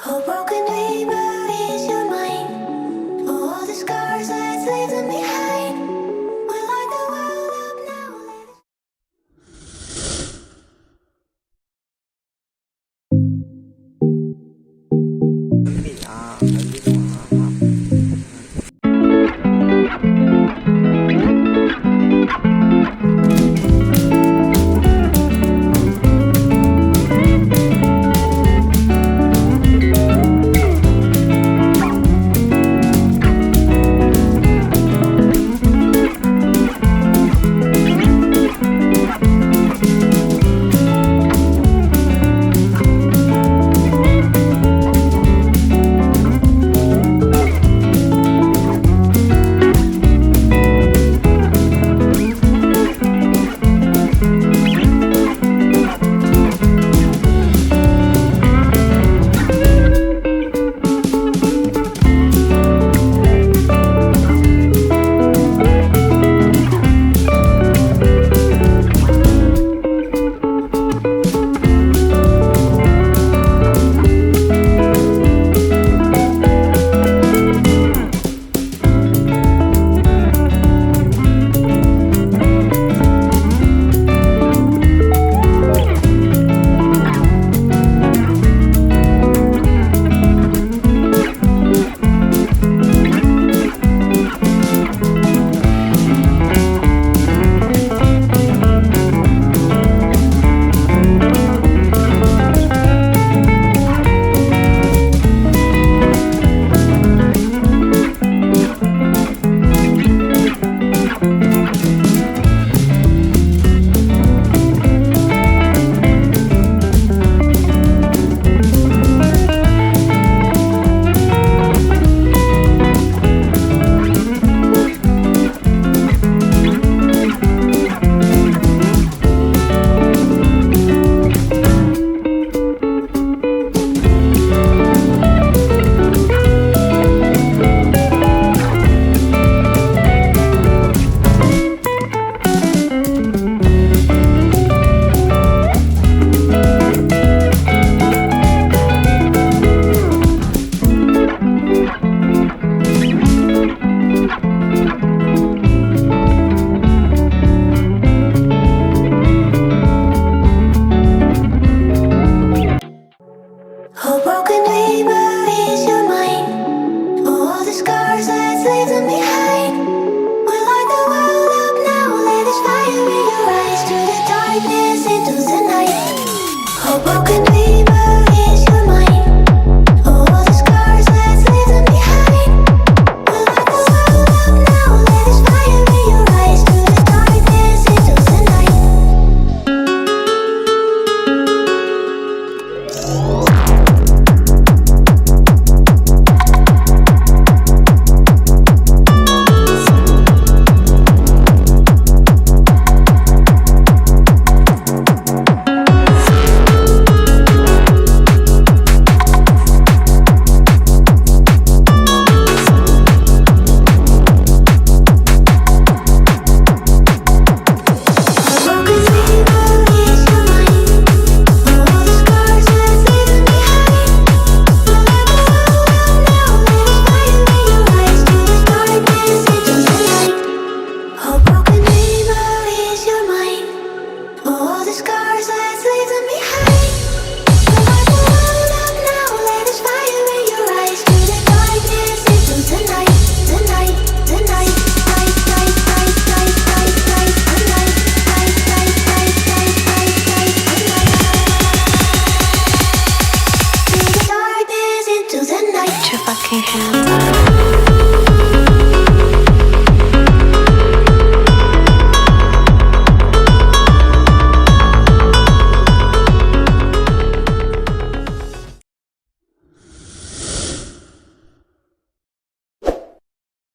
Oh, broken dreamer, is your mind? Oh, all the scars, let's leave them behind. We light the world up now. Oh, broken dreamer, is your mind? Oh, all the scars, let's leave them behind. We light the world up now, let us fire in your eyes. Through the darkness, into the night. Oh, broken dreamer, is your mind? Oh, all the scars, let's leave them behind. We light the world up now, let us fire in your eyes. Through the darkness, into the night. Fucking hands up.